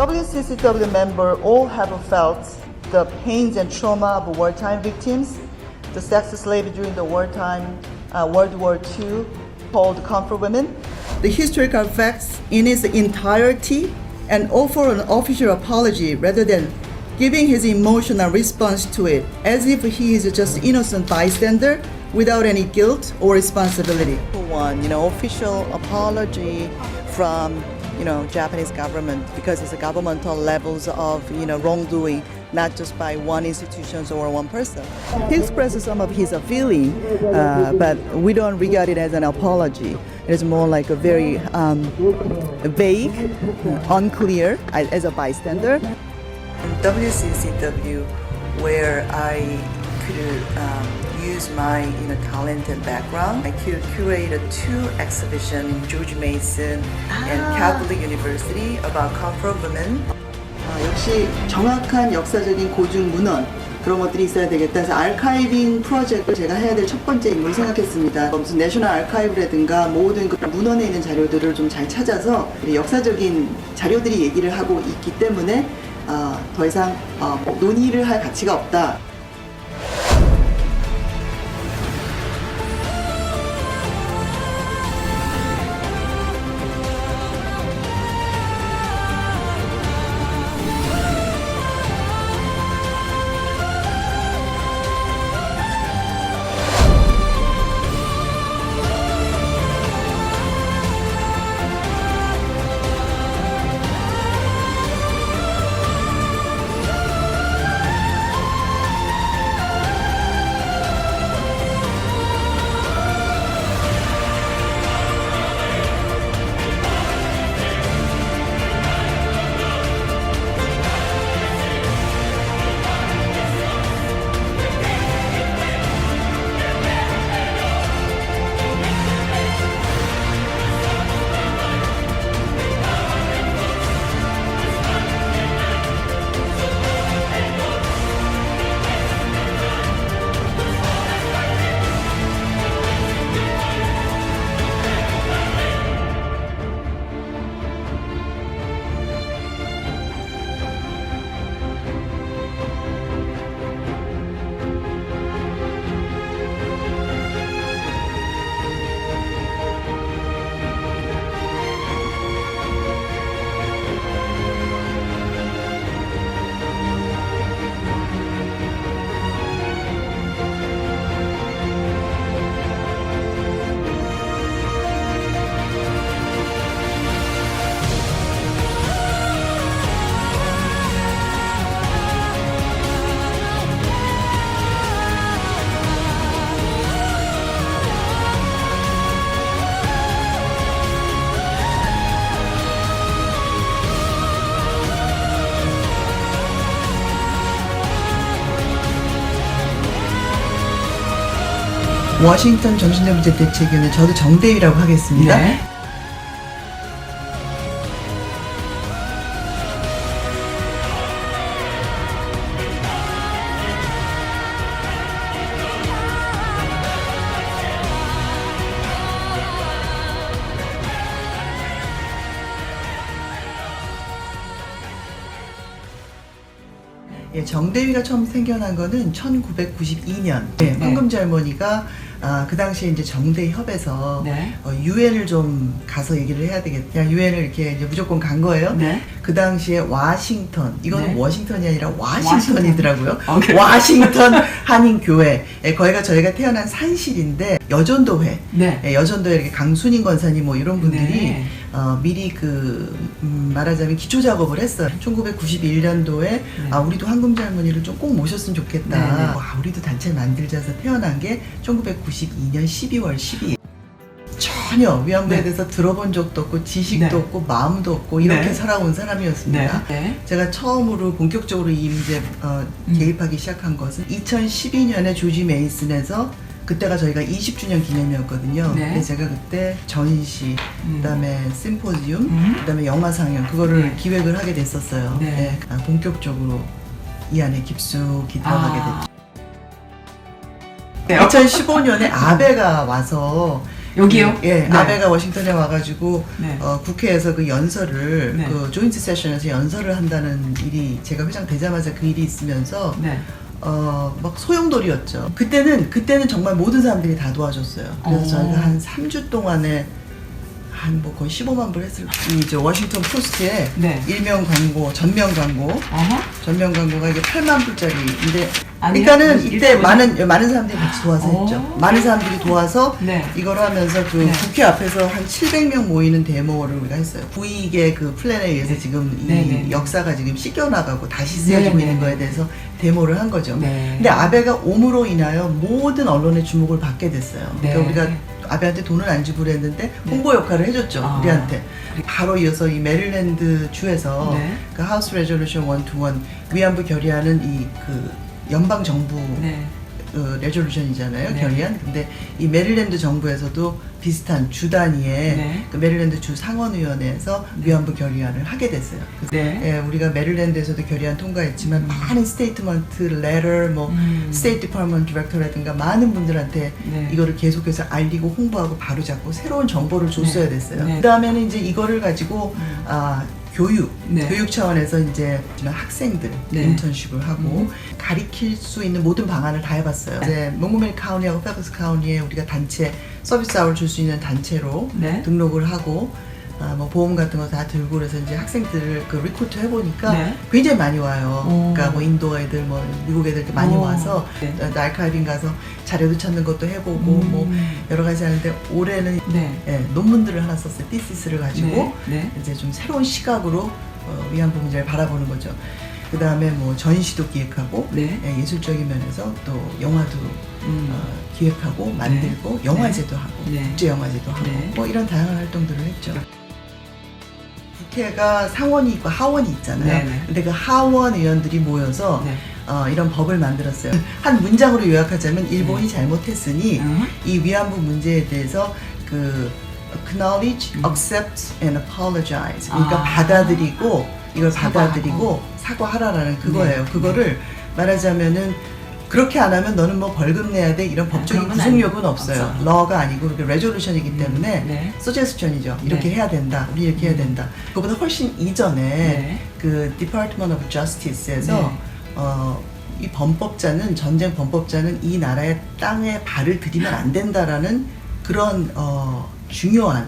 WCCW members all have felt the pains and trauma of wartime victims, the sex slave during the wartime World War II called Comfort Women. The historical facts in its entirety and offer an official apology rather than giving his emotional response to it as if he is just innocent bystander without any guilt or responsibility. One, official apology from, Japanese government because it's a governmental levels of, wrongdoing, not just by one institution or one person. He expresses some of his feeling, but we don't regard it as an apology. It's more like a very vague, unclear as a bystander. In WCCW, where I could use my talent and background, I could curate two exhibitions in George Mason and Catholic University about comfort women. 역시 정확한 역사적인 고증 문헌 그런 것들이 있어야 되겠다 해서 아카이빙 프로젝트를 제가 해야 될 첫 번째 임무를 생각했습니다. 무슨 내셔널 아카이브라든가 모든 그 문헌에 있는 자료들을 좀 잘 찾아서 역사적인 자료들이 얘기를 하고 있기 때문에 더 이상 논의를 할 가치가 없다. 워싱턴 정신정보제 대책위원회 저도 정대위라고 하겠습니다. 네. 예, 정대위가 처음 생겨난 거는 1992년. 네, 황금지 할머니가 그 당시에 이제 정대협에서 네. 유엔을 좀 가서 얘기를 해야 되겠다. 유엔을 이렇게 이제 무조건 간 거예요. 네. 그 당시에 워싱턴, 이거는 네. 워싱턴이 아니라 와싱턴이더라고요. 오케이. 워싱턴 한인교회. 예, 거기가 저희가 태어난 산실인데 여전도회. 네. 예, 여전도회 이렇게 강순인 권사님 뭐 이런 분들이 네. 미리 말하자면 기초 작업을 했어요. 1991년도에 우리도 황금지 할머니를 좀 꼭 모셨으면 좋겠다. 네, 네. 우리도 단체 만들자 해서 태어난 게 1992년 12월 12일. 전혀 위안부에 네. 대해서 들어본 적도 없고 지식도 네. 없고 마음도 없고 이렇게 네. 살아온 사람이었습니다. 네. 네. 제가 처음으로 본격적으로 이 문제에 개입하기 시작한 것은 2012년에 조지 메이슨에서 그때가 저희가 20주년 기념이었거든요. 네. 근데 제가 그때 전시, 그다음에 심포지움, 그다음에 영화 상영 그거를 네. 기획을 하게 됐었어요. 네. 네. 본격적으로 이 안에 깊숙이 들어가게 됐죠. 네. 2015년에 아베가 와서 여기요? 예, 네. 아베가 워싱턴에 와가지고 네. 국회에서 그 연설을 네. 그 조인트 세션에서 연설을 한다는 일이 제가 회장 되자마자 그 일이 있으면서 네. 막 소용돌이였죠. 그때는 정말 모든 사람들이 다 도와줬어요. 그래서 저희가 한 3주 동안에 한 뭐 거의 15만 불 했을 이 워싱턴 포스트에 네. 일명 광고, 전면 광고, 어허. 전면 광고가 이게 8만 불짜리인데 아니요? 그러니까는 이때 일본은? 많은 사람들이 같이 도와서 했죠. 많은 사람들이 도와서 네. 이걸 하면서 그 네. 국회 앞에서 한 700명 모이는 데모를 우리가 했어요. 부익의 그 플랜에 의해서 지금 이 네, 네. 역사가 지금 씻겨나가고 다시 쓰여지고 네, 있는 네, 거에 네. 대해서 데모를 한 거죠. 네. 근데 아베가 옴으로 인하여 모든 언론의 주목을 받게 됐어요. 네. 그러니까 우리가 아베한테 돈을 안 주고 그랬는데 네. 홍보 역할을 해줬죠. 아. 우리한테. 바로 이어서 이 메릴랜드 주에서 네. 그 하우스 레졸루션 121 위안부 결의안은 이 그 연방 정부 네. 레졸루션이잖아요. 네. 결의안. 근데 이 메릴랜드 정부에서도 비슷한 주 단위의 네. 그 메릴랜드 주 상원의원회에서 위안부 결의안을 하게 됐어요. 네. 예, 우리가 메릴랜드에서도 결의안 통과했지만 많은 스테이트먼트, 레터, 뭐 스테이트 디파트먼트 디렉터라든가 많은 분들한테 네. 이거를 계속해서 알리고 홍보하고 바로잡고 새로운 정보를 줬어야 네. 됐어요. 네. 그다음에는 이제 이거를 가지고 교육 네. 차원에서 이제 학생들 네. 인턴십을 하고 가리킬 수 있는 모든 방안을 다 해봤어요. 이제 몽고메리 카운티하고 페버스 카운티에 우리가 단체 서비스 아워를 줄 수 있는 단체로 네. 등록을 하고 뭐 보험 같은 거 다 들고 그래서 이제 학생들을 그 리크루트 해보니까 네. 굉장히 많이 와요. 오. 그러니까 뭐 인도 애들, 뭐 미국 애들 이렇게 많이 오. 와서 네. 아카이빙 가서 자료도 찾는 것도 해보고 뭐 여러 가지 하는데 올해는 네. 예, 논문들을 하나 썼어요. 디시스를 가지고 네. 이제 좀 새로운 시각으로 위안부 문제를 바라보는 거죠. 그 다음에 뭐 전시도 기획하고 네. 예, 예술적인 면에서 또 영화도 기획하고 만들고 영화제도 하고 네. 국제 영화제도 하고 네. 뭐 이런 다양한 활동들을 했죠. 국회가 상원이 있고 하원이 있잖아요. 네네. 근데 그 하원 의원들이 모여서 네. 이런 법을 만들었어요. 한 문장으로 요약하자면 일본이 잘못했으니 이 위안부 문제에 대해서 그 acknowledge, accept, and apologize. 그러니까 받아들이고 이걸 받아들이고 사과하라라는 그거예요. 네. 그거를 말하자면은 그렇게 안 하면 너는 뭐 벌금 내야 돼 이런 법적인 그런 건 구속력은 아니고, 없어요. 없어요. 러가 아니고 레졸루션이기 때문에 네. 서제스천이죠. 이렇게 네. 해야 된다. 우리 이렇게 해야 된다. 그보다 훨씬 이전에 네. 그 Department of Justice에서 이 범법자는 전쟁 범법자는 이 나라의 땅에 발을 들이면 안 된다라는 그런 중요한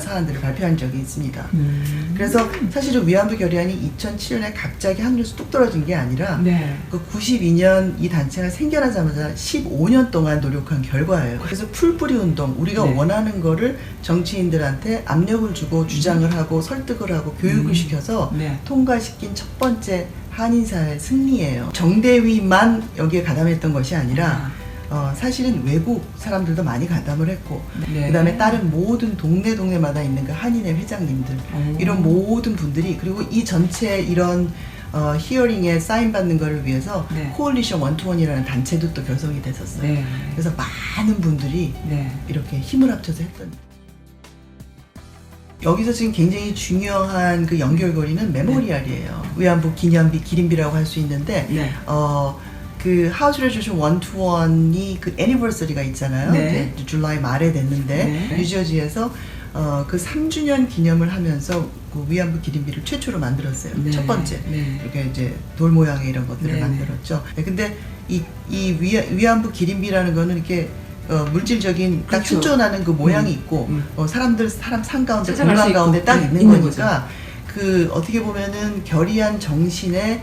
사안들을 발표한 적이 있습니다. 그래서 사실은 위안부 결의안이 2007년에 갑자기 하늘에서 뚝 떨어진 게 아니라 네. 그 92년 이 단체가 생겨나자마자 15년 동안 노력한 결과예요. 그래서 풀뿌리 운동, 우리가 네. 원하는 거를 정치인들한테 압력을 주고 주장을 하고 설득을 하고 교육을 시켜서 네. 통과시킨 첫 번째 한인사회 승리예요. 정대위만 여기에 가담했던 것이 아니라 사실은 외국 사람들도 많이 가담을 했고 네. 그다음에 다른 모든 동네마다 있는 그 한인회 회장님들 이런 모든 분들이 그리고 이 전체 이런 히어링에 사인 받는 거를 위해서 네. 코얼리션 121이라는 단체도 또 결성이 됐었어요. 네. 그래서 많은 분들이 네. 이렇게 이렇게 힘을 합쳐서 했던 여기서 지금 굉장히 중요한 그 연결고리는 메모리알이에요. 위안부 기념비, 기림비라고 할 수 있는데 네. 그 하우스 레졸루션 121이 그 애니버서리가 있잖아요. 네. 이제 줄라이 말에 됐는데 네. 뉴저지에서 그 3주년 기념을 하면서 그 위안부 기림비를 최초로 만들었어요. 네. 첫 번째. 네. 이렇게 이제 돌 모양의 이런 것들을 네. 만들었죠. 네, 근데 이 위안부 기림비라는 거는 이렇게 물질적인 딱 그렇죠. 현존하는 그 모양이 있고 사람 산 가운데 찾아갈 공간 수 있고. 가운데 딱 네, 있는 있는 거니까 그 어떻게 보면은 결의안 정신의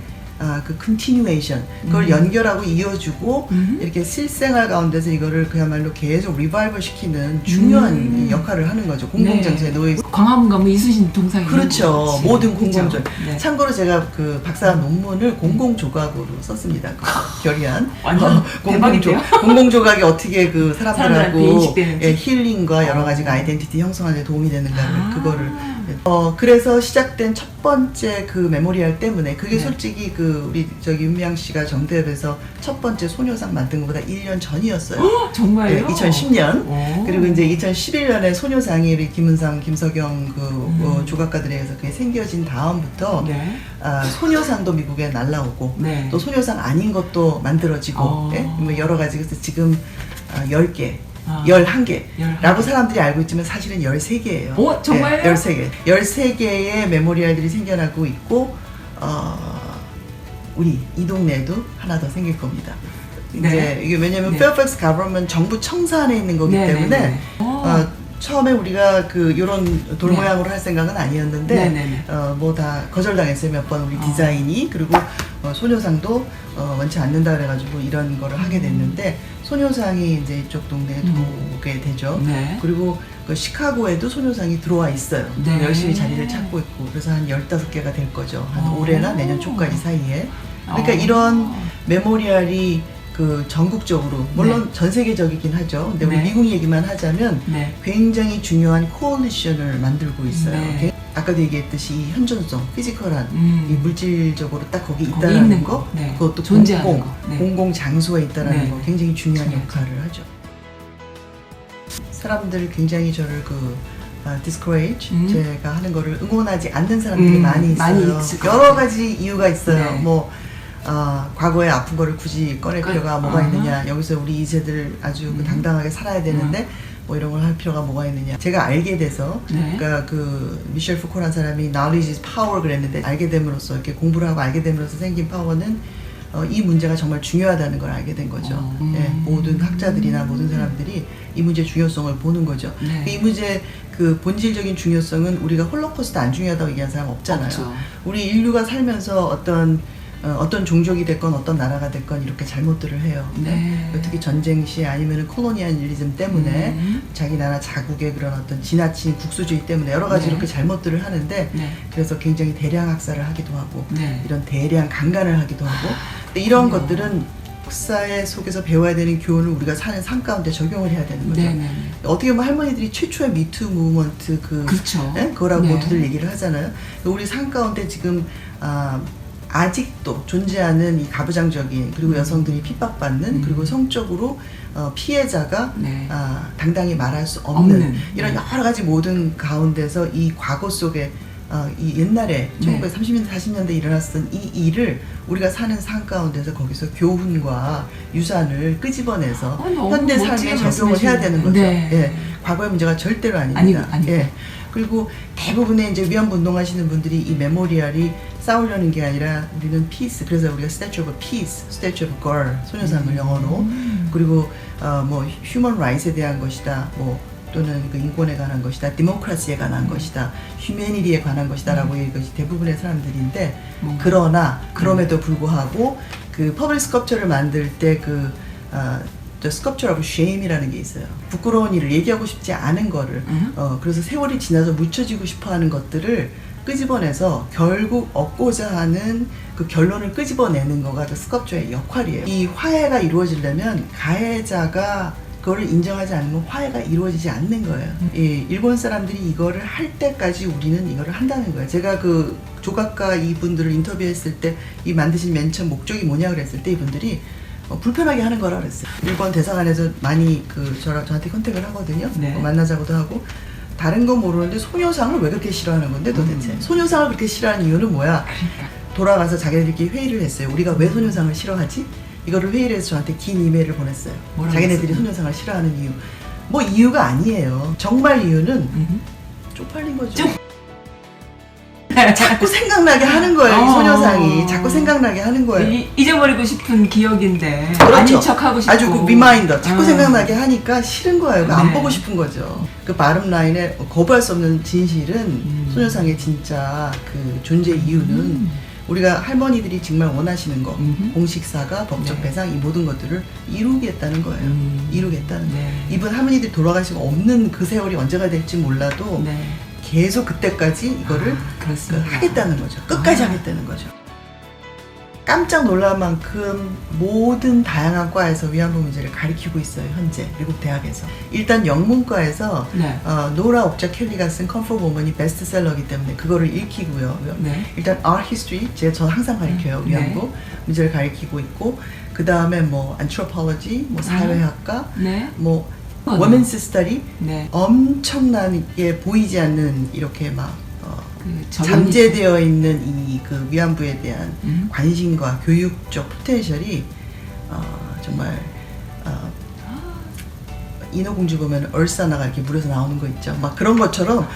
그 컨티뉴에이션 그걸 연결하고 이어주고 이렇게 실생활 가운데서 이거를 그야말로 계속 리바이벌 시키는 중요한 역할을 하는 거죠. 공공정서에 놓여 있어. 광화문 가면 이순신 동상이 그렇죠. 있는 모든 거지. 공공적. 그렇죠? 네. 참고로 제가 그 박사 논문을 공공조각으로 썼습니다. 그 결의안. 완전 대박인데요? 공공조각이 어떻게 그 사람들한테 사람들하고 인식되는지. 힐링과 여러 가지 아이덴티티 형성하는 데 도움이 되는가를 아. 그거를 그래서 시작된 첫 번째 그 메모리알 때문에 그게 네. 솔직히 그 우리 저기 윤미향 씨가 정대협에서 첫 번째 소녀상 만든 것보다 1년 전이었어요. 정말요? 2010년. 오. 그리고 이제 2011년에 소녀상이 우리 김은상, 김석영 그 조각가들에 의해서 그게 생겨진 다음부터 네. 소녀상도 미국에 날라오고 네. 또 소녀상 아닌 것도 만들어지고 예? 뭐 여러 가지 그래서 지금 10개 11개. 11개. 라고 사람들이 알고 있지만 사실은 13개예요. 오, 정말요? 13개. 13개의 메모리얼들이 생겨나고 있고, 우리 이 동네에도 하나 더 생길 겁니다. 네. 이제 이게 왜냐면 네. 페어팩스 가버먼 정부 청사 안에 있는 거기 네, 때문에 네, 네. 처음에 우리가 요런 돌 네. 모양으로 할 생각은 아니었는데 네, 네, 네. 뭐 다 거절당했어요. 몇 번 우리 디자인이. 그리고 소녀상도 원치 않는다 그래가지고 이런 거를 하게 됐는데 소녀상이 이제 이쪽 동네에 들어오게 되죠. 네. 그리고 그 시카고에도 소녀상이 들어와 있어요. 네. 열심히 자리를 찾고 있고 그래서 한 15개가 될 거죠. 한 오. 올해나 내년 초까지 사이에. 그러니까 이런 메모리얼이 그 전국적으로 물론 네. 전 세계적이긴 하죠. 근데 우리 네. 미국 얘기만 하자면 네. 굉장히 중요한 코얼리션을 만들고 있어요. 네. 아까도 얘기했듯이 이 현존성, 피지컬한 이 물질적으로 딱 거기 거기 있다라는 있는 거, 거. 네. 그것도 존재하는 공공, 거. 네. 공공 장소에 있다라는 네. 거 굉장히 중요한 중요하죠. 역할을 하죠. 사람들 굉장히 저를 discourage 제가 하는 거를 응원하지 않는 사람들이 많이 있어요. 많이 있을 것 여러 같아요. 가지 이유가 있어요. 네. 뭐 과거에 아픈 거를 굳이 꺼낼 필요가 뭐가 아하. 있느냐. 여기서 우리 2세들 아주 당당하게 살아야 되는데 뭐 이런 걸 할 필요가 뭐가 있느냐. 제가 알게 돼서 네. 그러니까 그 미셸 푸코라는 사람이 knowledge is power 그랬는데 알게 됨으로써 이렇게 공부를 하고 알게 됨으로써 생긴 파워는 이 문제가 정말 중요하다는 걸 알게 된 거죠. 예, 모든 학자들이나 모든 사람들이 이 문제의 중요성을 보는 거죠. 네. 이 문제 그 본질적인 중요성은 우리가 홀로코스트 안 중요하다고 얘기하는 사람 없잖아요. 없죠. 우리 인류가 살면서 어떤 종족이 됐건 어떤 나라가 됐건 이렇게 잘못들을 해요. 네. 특히 전쟁 시에 아니면 콜로니얼리즘 때문에 자기 나라 자국의 그런 어떤 지나친 국수주의 때문에 여러 가지 네. 이렇게 잘못들을 하는데 네. 그래서 굉장히 대량 학살을 하기도 하고 네. 이런 대량 강간을 하기도 하고 근데 이런 것들은 역사의 속에서 배워야 되는 교훈을 우리가 사는 삶 가운데 적용을 해야 되는 거죠. 네, 네. 어떻게 보면 할머니들이 최초의 미투 무브먼트 그렇죠. 그거라고 네. 모두들 얘기를 하잖아요. 우리 삶 가운데 지금 아직도 존재하는 이 가부장적인 그리고 여성들이 핍박받는 그리고 성적으로 피해자가 네. 당당히 말할 수 없는 없는. 이런 네. 여러 가지 모든 가운데서 이 과거 속에 이 옛날에 네. 1930년대 40년대 일어났던 이 일을 우리가 사는 삶 가운데서 거기서 교훈과 유산을 끄집어내서 너무 현대 삶에 멋지게 적용을 해야 되는 거죠. 네. 예, 과거의 문제가 절대로 아닙니다. 아니고. 예. 그리고 대부분의 이제 위안부 운동하시는 분들이 이 메모리얼이 싸우려는 게 아니라 우리는 peace. 그래서 우리가 statue of peace, statue of girl 소녀상을 영어로 그리고 뭐 human rights에 대한 것이다. 뭐 또는 그 인권에 관한 것이다, 디모크라시에 관한 것이다, 휴메니티에 관한 것이다라고 이것이 대부분의 사람들인데 그러나 그럼에도 불구하고 그 퍼블릭 스컬프처를 만들 때 The Sculpture of Shame이라는 게 있어요. 부끄러운 일을 얘기하고 싶지 않은 거를 그래서 세월이 지나서 묻혀지고 싶어하는 것들을 끄집어내서 결국 얻고자 하는 그 결론을 끄집어내는 거가 그 스culpture의 역할이에요. 이 화해가 이루어지려면 가해자가 그거를 인정하지 않으면 화해가 이루어지지 않는 거예요. 이 일본 사람들이 이거를 할 때까지 우리는 이거를 한다는 거예요. 제가 그 조각가 이분들을 인터뷰했을 때 이 만드신 맨 처음 목적이 뭐냐 그랬을 때 이분들이 불편하게 하는 거라 그랬어요. 일본 대사관에서 많이 저한테 컨택을 하거든요. 네. 만나자고도 하고 다른 건 모르는데 소녀상을 왜 그렇게 싫어하는 건데 도대체 소녀상을 그렇게 싫어하는 이유는 뭐야? 돌아가서 자기네들끼리 회의를 했어요. 우리가 왜 소녀상을 싫어하지? 이거를 회의를 해서 저한테 긴 이메일을 보냈어요. 자기네들이 소녀상을 싫어하는 이유. 뭐 이유가 아니에요. 정말 이유는 쪽팔린 거죠. 자꾸 생각나게 하는 거예요. 이 소녀상이 자꾸 생각나게 하는 거예요. 잊어버리고 싶은 기억인데 그렇죠. 아닌 척하고 싶고 아주 그 리마인더 자꾸 생각나게 하니까 싫은 거예요. 네. 안 보고 싶은 거죠. 그 바름 라인에 거부할 수 없는 진실은 소녀상의 진짜 그 존재 이유는 우리가 할머니들이 정말 원하시는 거 공식사과, 법적 네. 배상 이 모든 것들을 이루겠다는 거예요. 이루겠다는 거예요. 네. 이분 할머니들이 돌아가시고 없는 그 세월이 언제가 될지 몰라도 네. 계속 그때까지 이거를 그렇습니다. 하겠다는 거죠. 끝까지 하겠다는 거죠. 깜짝 놀랄 만큼 모든 다양한 과에서 위안부 문제를 가리키고 있어요. 현재 미국 대학에서. 일단 영문과에서 네. 노라 옵자 켈리가 쓴 Comfort Woman이 베스트셀러이기 때문에 그거를 읽히고요. 네. 일단 Art History 저 항상 가리켜요. 위안부 문제를 가리키고 있고 그 다음에 뭐 Anthropology, 뭐 사회학과, 네. 뭐 Women's Study 네. 엄청나게 보이지 않는 이렇게 막 그 잠재되어 있는 이 그 위안부에 대한 관심과 교육적 포텐셜이 정말 인어공주 보면 얼싸나가 이렇게 물에서 나오는 거 있죠. 막 그런 것처럼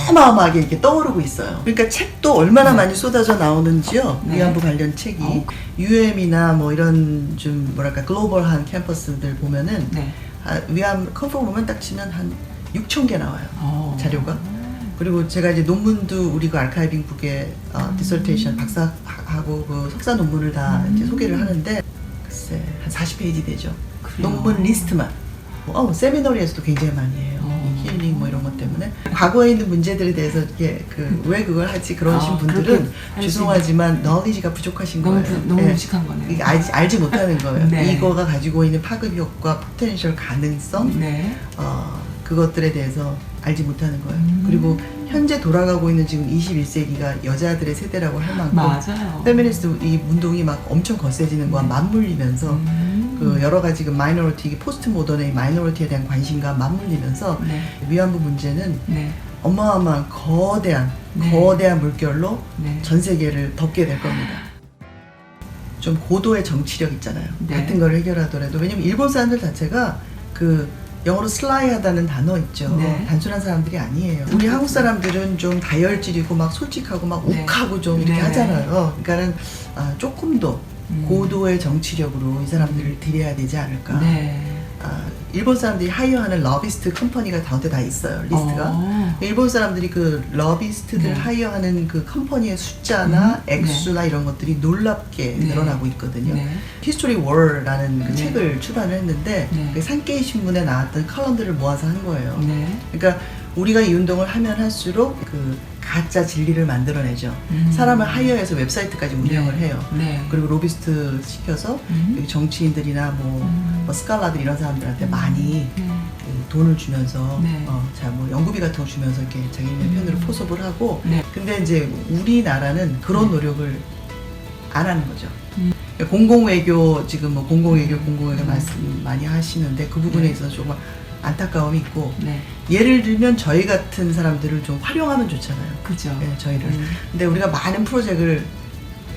어마어마하게 이렇게 떠오르고 있어요. 그러니까 책도 얼마나 네. 많이 쏟아져 나오는지요. 네. 위안부 관련 책이 UM이나 뭐 이런 좀 뭐랄까 글로벌한 캠퍼스들 보면은 네. 컴포 보면 딱 치면 한 6,000개 나와요. 자료가. 음. 그리고 제가 이제 논문도 우리 그 아카이빙 북에 디설테이션 박사하고 그 석사 논문을 다 이제 소개를 하는데 글쎄 한 40페이지 되죠. 그래요? 논문 리스트만. 세미너리에서도 굉장히 많이 해요. 이 힐링 뭐 이런 것 때문에 과거에 있는 문제들에 대해서 이렇게 왜 그걸 하지 그러신 분들은 그렇게 할 수 죄송하지만 너리지가 부족하신 너무 거예요. 너무 예. 무식한 거네요. 이게 알지 못하는 거예요. 네. 이거가 가지고 있는 파급 효과, 포텐셜 가능성, 네. 그것들에 대해서 알지 못하는 거예요. 그리고 현재 돌아가고 있는 지금 21세기가 여자들의 세대라고 할 만큼 맞아요. 페미니스트 이 운동이 막 엄청 거세지는 거와 맞물리면서 그 여러 가지 그 마이너리티, 포스트 모던의 마이너리티에 대한 관심과 맞물리면서 네. 위안부 문제는 네. 어마어마한 거대한 물결로 네. 전 세계를 덮게 될 겁니다. 좀 고도의 정치력 있잖아요. 네. 같은 걸 해결하더라도. 왜냐면 일본 사람들 자체가 그 영어로 슬라이하다는 단어 있죠. 네. 단순한 사람들이 아니에요. 우리 한국 사람들은 좀 다혈질이고 막 솔직하고 막 네. 욱하고 좀 이렇게 네. 하잖아요. 그러니까는 조금 더 고도의 정치력으로 이 사람들을 들여야 되지 않을까. 네. 일본 사람들이 하이어하는 러비스트 컴퍼니가 가운데 다 있어요. 리스트가. 일본 사람들이 그 러비스트들 네. 하이어하는 그 컴퍼니의 숫자나 액수나 이런 것들이 놀랍게 네. 늘어나고 있거든요. 네. 히스토리 월라는 그 네. 책을 출간을 했는데 네. 그 산케이 신문에 나왔던 컬럼들을 모아서 한 거예요. 네. 그러니까 우리가 이 운동을 하면 할수록 그 가짜 진리를 만들어내죠. 사람을 하이어해서 웨브사이트까지 운영을 네. 해요. 네. 그리고 로비스트 시켜서 여기 정치인들이나 뭐 스칼라들 이런 사람들한테 많이 그 돈을 주면서 네. 뭐 연구비 같은 거 주면서 이렇게 자기네 편으로 포섭을 하고 네. 근데 이제 우리나라는 그런 노력을 안 하는 거죠. 공공외교 지금 뭐 공공외교 말씀 많이 하시는데 그 부분에 네. 있어서 정말 안타까움이 있고 네. 예를 들면 저희 같은 사람들을 좀 활용하면 좋잖아요. 그죠. 네, 저희를. 근데 우리가 많은 프로젝트를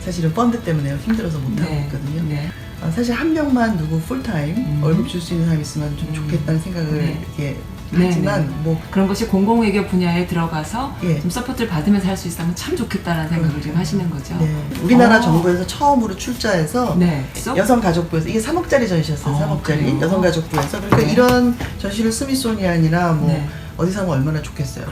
사실은 펀드 때문에 힘들어서 못하고 네. 있거든요. 네. 사실 한 명만 누구 풀타임 월급 줄 수 있는 사람 있으면 좀 좋겠다는 생각을 네. 이렇게 네, 하지만 네. 뭐 그런 것이 공공외교 분야에 들어가서 예. 좀 서포트를 받으면서 할 수 있다면 참 좋겠다는 생각을 지금 하시는 거죠. 네. 우리나라 어. 정부에서 처음으로 출자해서 네. 여성가족부에서 이게 3억짜리 전시였어요. 3억짜리 그래요? 여성가족부에서 그러니까 네. 이런 전시를 스미소니안이나 뭐 네. 어디서 하면 얼마나 좋겠어요.